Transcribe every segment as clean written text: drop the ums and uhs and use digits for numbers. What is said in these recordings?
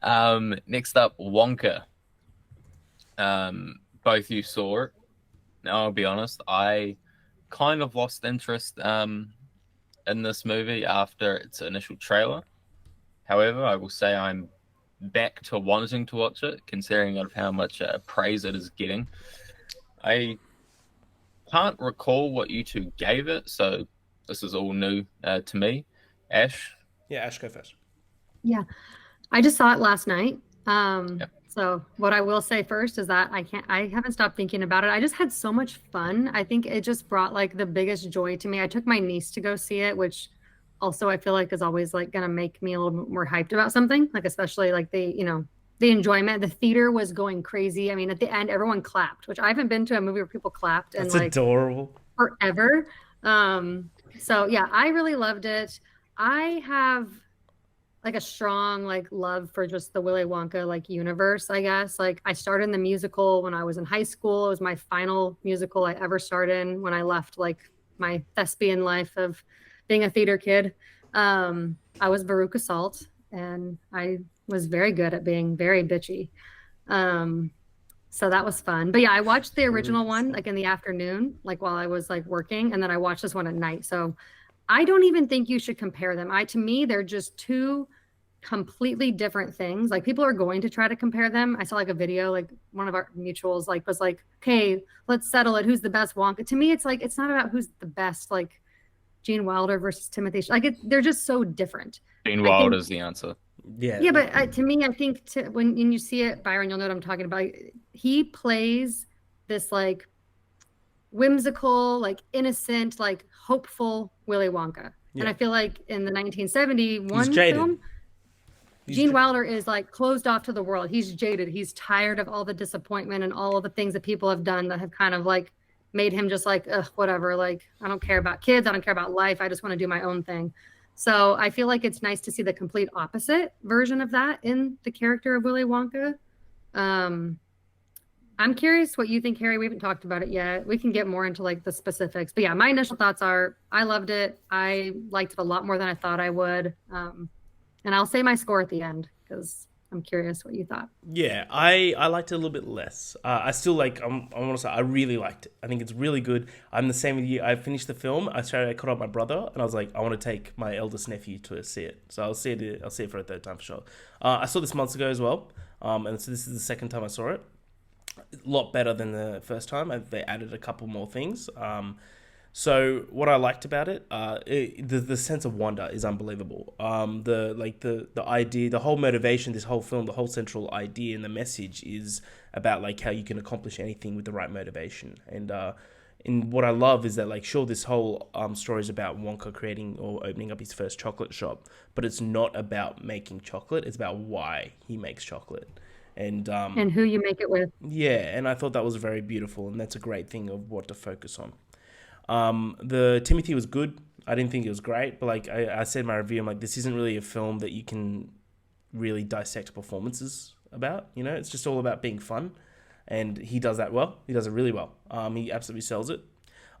Next up, Wonka. Both you saw it. Now, I'll be honest, I kind of lost interest in this movie after its initial trailer. However, I will say I'm back to wanting to watch it, considering of how much praise it is getting. I can't recall what you two gave it, so this is all new to me. Ash, Yeah, Ash, go first. Yeah, I just saw it last night. yeah, So what I will say first is that I haven't stopped thinking about it. I just had so much fun. I think it just brought like the biggest joy to me. I took my niece to go see it, which also I feel like is always like gonna make me a little bit more hyped about something, like especially like the enjoyment. The theater was going crazy. I mean, at the end, everyone clapped, which I haven't been to a movie where people clapped in That's like adorable. forever. So yeah, I really loved it. I have like a strong like love for just the Willy Wonka like universe, I guess. Like I started in the musical when I was in high school. It was my final musical I ever started in when I left like my thespian life of being a theater kid. I was Veruca Salt and I was very good at being very bitchy. Um, so that was fun. But yeah, I watched the original one like in the afternoon, like while I was like working, and then I watched this one at night. So I don't even think you should compare them. To me, they're just two completely different things. Like people are going to try to compare them. I saw like a video, like one of our mutuals like was like, "Okay, let's settle it. Who's the best Wonka?" To me, it's like it's not about who's the best. Like Gene Wilder versus Timothy. They're just so different. Gene I think Wilder is the answer. Yeah, yeah, but to me, I think when you see it, Byron, you'll know what I'm talking about. He plays this like whimsical, like innocent, like hopeful Willy Wonka. And yeah. I feel like in the He's 1971 jaded. film, He's Gene j- Wilder is like closed off to the world. He's jaded. He's tired of all the disappointment and all of the things that people have done that have kind of like made him just like, ugh, whatever. Like, I don't care about kids. I don't care about life. I just want to do my own thing. So I feel like it's nice to see the complete opposite version of that in the character of Willy Wonka. Um, I'm curious what you think, Harry. We haven't talked about it yet. We can get more into like the specifics. But yeah, my initial thoughts are I loved it. I liked it a lot more than I thought I would. And I'll say my score at the end because I'm curious what you thought. yeah, I liked it a little bit less. I still like. I want to say I really liked it. I think it's really good. I'm the same with you. I finished the film. I caught up my brother, and I was like, I want to take my eldest nephew to see it. So I'll see it. I'll see it for a third time for sure. I saw this months ago as well. And so this is the second time I saw it. A lot better than the first time. They added a couple more things. So what I liked about it, the sense of wonder is unbelievable. The idea, the whole motivation, this whole film, the whole central idea and the message is about like how you can accomplish anything with the right motivation. And what I love is that like sure this whole story is about Wonka creating or opening up his first chocolate shop, but it's not about making chocolate. It's about why he makes chocolate. And And who you make it with. yeah, and I thought that was very beautiful, and that's a great thing of what to focus on. The Timothy was good. I didn't think it was great, but like I said in my review, I'm like, this isn't really a film that you can really dissect performances about. You know, it's just all about being fun, and he does that well. He does it really well. He absolutely sells it.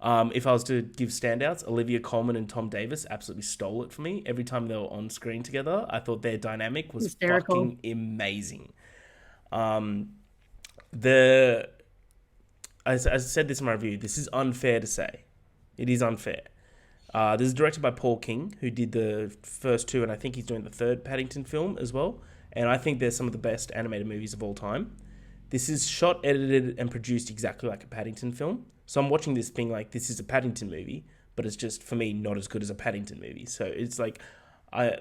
If I was to give standouts, Olivia Colman and Tom Davis absolutely stole it for me. Every time they were on screen together, I thought their dynamic was Hysterical. fucking amazing. Um, the I said this in my review. This is unfair to say. It is unfair. This is directed by Paul King, who did the first two, and I think he's doing the third Paddington film as well. And I think they're some of the best animated movies of all time. This is shot, edited, and produced exactly like a Paddington film. So I'm watching this being like, this is a Paddington movie, but it's just for me not as good as a Paddington movie. So it's like, I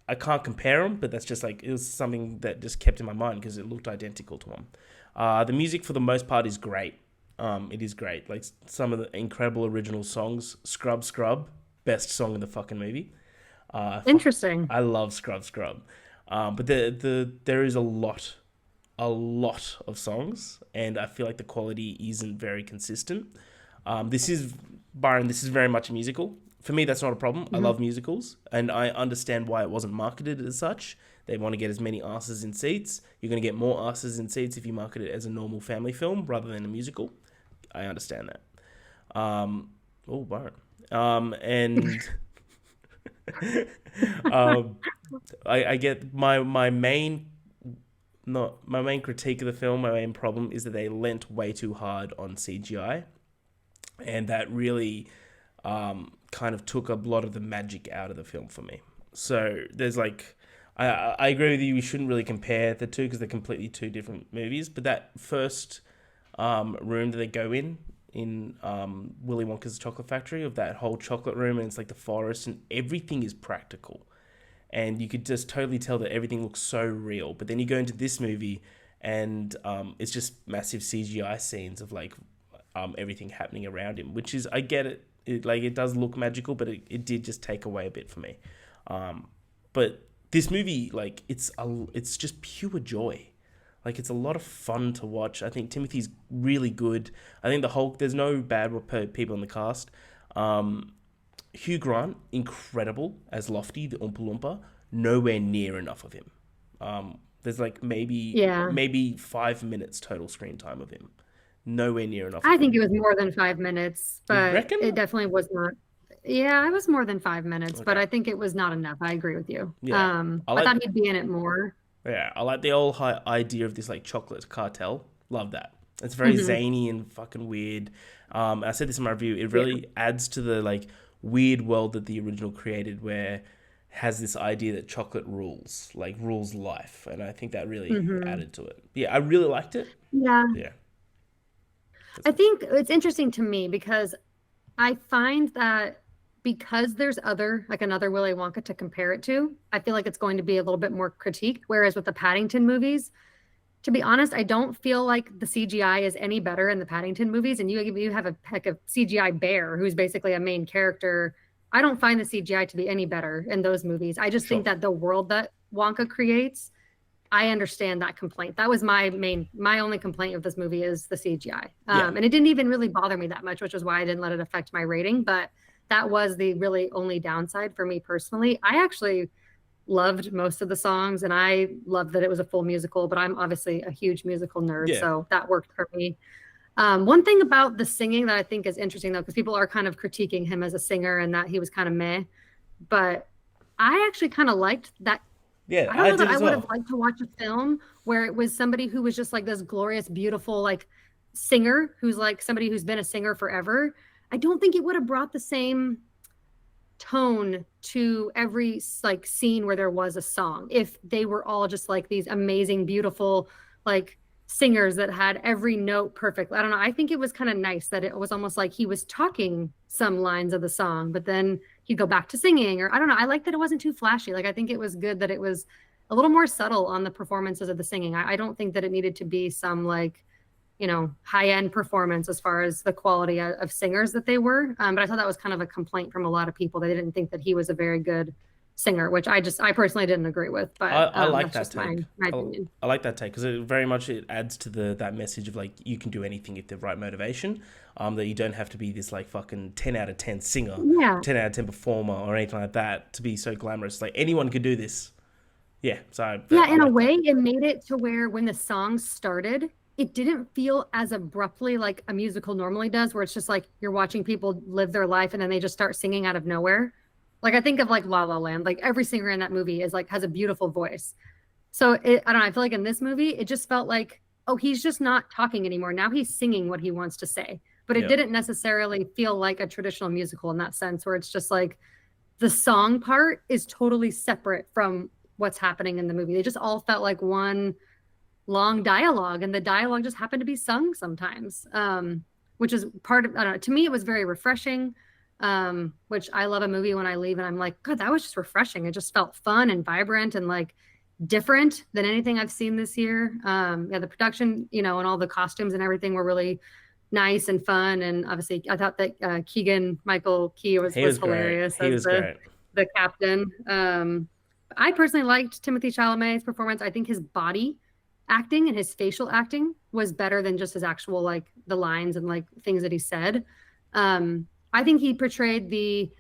I can't compare them, but that's just like it was something that just kept in my mind because it looked identical to them. The music for the most part is great. It is great. Like some of the incredible original songs. Scrub Scrub, best song in the fucking movie. Interesting. I love Scrub Scrub. But there is a lot of songs, and I feel like the quality isn't very consistent. This is Byron. This is very much a musical. For me, that's not a problem. I Mhm. love musicals, and I understand why it wasn't marketed as such. They want to get as many asses in seats. You're going to get more asses in seats if you market it as a normal family film rather than a musical. I understand that. Oh, Byron. And um, I get my main not my main critique of the film. My main problem is that they lent way too hard on CGI, and that really kind of took a lot of the magic out of the film for me. So there's like, I agree with you. We shouldn't really compare the two because they're completely two different movies. But that first room that they go in Willy Wonka's chocolate factory, of that whole chocolate room, and it's like the forest and everything is practical, and you could just totally tell that everything looks so real. But then you go into this movie and it's just massive CGI scenes of like everything happening around him, which is, I get it, like it does look magical, but it did just take away a bit for me. But this movie, like it's just pure joy. Like it's a lot of fun to watch. I think Timothy's really good. I think there's no bad people in the cast. Hugh Grant, incredible as Lofty, the Oompa Loompa. Nowhere near enough of him. There's like maybe 5 minutes total screen time of him. Nowhere near enough. I think it was more than 5 minutes, but reckon? it definitely was not. Yeah, it was more than 5 minutes, but Okay. I think it was not enough. I agree with you. Yeah. I thought he'd be in it more. Yeah, I like the whole idea of this like chocolate cartel. Love that. It's very zany and fucking weird. I said this in my review. It really adds to the like weird world that the original created, where has this idea that chocolate rules life, and I think that really added to it. Yeah, I really liked it. Yeah. Yeah. I think it's interesting to me because I find that because there's another Willy Wonka to compare it to, I feel like it's going to be a little bit more critiqued. Whereas with the Paddington movies, to be honest, I don't feel like the CGI is any better in the Paddington movies. And you have a CGI bear who's basically a main character. I don't find the CGI to be any better in those movies. I just think that the world that Wonka creates, I understand that complaint. That was my only complaint of this movie is the CGI. And it didn't even really bother me that much, which is why I didn't let it affect my rating. But that was the really only downside for me personally. I actually loved most of the songs, and I loved that it was a full musical, but I'm obviously a huge musical nerd, so that worked for me. One thing about the singing that I think is interesting, though, because people are kind of critiquing him as a singer and that he was kind of meh, but I actually kind of liked that. Yeah, I don't know that I would have liked to watch a film where it was somebody who was just like this glorious, beautiful, like singer who's like somebody who's been a singer forever. I don't think it would have brought the same tone to every like scene where there was a song if they were all just like these amazing, beautiful, like singers that had every note perfect. I don't know. I think it was kind of nice that it was almost like he was talking some lines of the song, but then he'd go back to singing, or I don't know. I like that it wasn't too flashy. Like I think it was good that it was a little more subtle on the performances of the singing. I don't think that it needed to be some like, high-end performance as far as the quality of singers that they were. But I thought that was kind of a complaint from a lot of people. They didn't think that he was a very good singer, which I personally didn't agree with. But I like that take. My opinion. I like that take because it very much adds to that message of like you can do anything if the right motivation. That you don't have to be this like fucking 10 out of 10 singer, 10 out of 10 performer or anything like that to be so glamorous. Like anyone could do this. Yeah. So in a way, it made it to where when the song started, it didn't feel as abruptly like a musical normally does, where it's just like you're watching people live their life and then they just start singing out of nowhere. Like I think of like La La Land, like every singer in that movie is like has a beautiful voice. So I don't know, I feel like in this movie, it just felt like, oh, he's just not talking anymore. Now he's singing what he wants to say. But it didn't necessarily feel like a traditional musical in that sense, where it's just like the song part is totally separate from what's happening in the movie. They just all felt like one long dialogue, and the dialogue just happened to be sung sometimes, which is part of, I don't know, to me it was very refreshing, which I love a movie when I leave and I'm like, God, that was just refreshing. It just felt fun and vibrant and like different than anything I've seen this year. The production, and all the costumes and everything were really nice and fun, and obviously I thought that Keegan Michael Key was hilarious as the captain. I personally liked Timothée Chalamet's performance. I think his body acting and his facial acting was better than just his actual like the lines and like things that he said. I think he portrayed the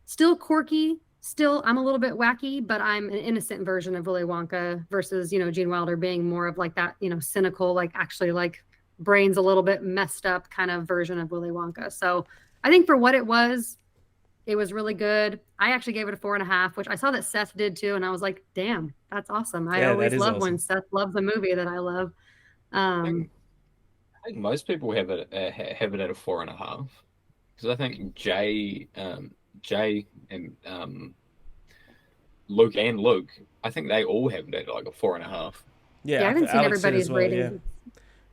still quirky, still I'm a little bit wacky, but I'm an innocent version of Willy Wonka versus, Gene Wilder being more of like that, cynical, like actually like brains a little bit messed up kind of version of Willy Wonka. So I think for what it was, It was really good. I actually gave it a 4.5, which I saw that Seth did too, and I was like, "Damn, that's awesome!" I Yeah, that always is love awesome. when Seth loves a movie that I love. Um, I think most people have it at a 4.5 because I think Jay and Luke, I think they all have it at like a 4.5. Yeah, yeah, I haven't seen Alex did as everybody's well. Yeah, ratings.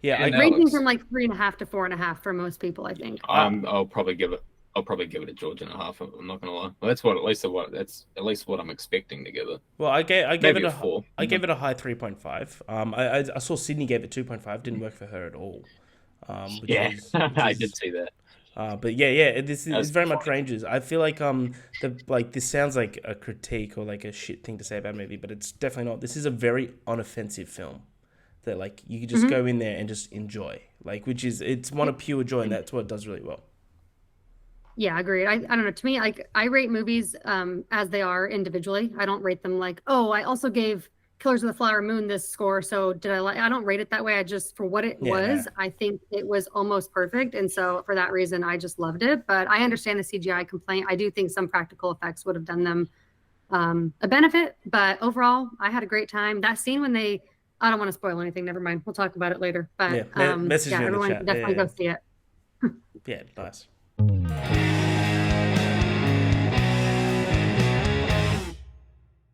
yeah. And Ranging Alex, from like 3.5 to 4.5 for most people, I think. I'll probably give it. I'll probably give it a George and a half. I'm not gonna lie. Well, that's what at least what I'm expecting to give it. Well, I gave Maybe it a a four. I gave it a high 3.5. I saw Sydney gave it 2.5. Didn't work for her at all. Which Yeah, is which I is did see that. but yeah, this That is was very much funny. ranges. I feel like the like this sounds like a critique or like a shit thing to say about a movie, but it's definitely not. This is a very unoffensive film that like you could just Mhm. go in there and just enjoy. Like which is it's one of pure joy, and that's what it does really well. Yeah, agreed. I don't know. To me, like I rate movies as they are individually. I don't rate them like, oh, I also gave Killers of the Flower Moon this score, so did I like I don't rate it that way. I just for what it Yeah, no. was, I think it was almost perfect. And so for that reason, I just loved it. But I understand the CGI complaint. I do think some practical effects would have done them a benefit, but overall, I had a great time. That scene when they I don't want to spoil anything, never mind. We'll talk about it later. Yeah, But message yeah, me in the everyone chat. should Yeah, definitely yeah, go see it. yeah, nice.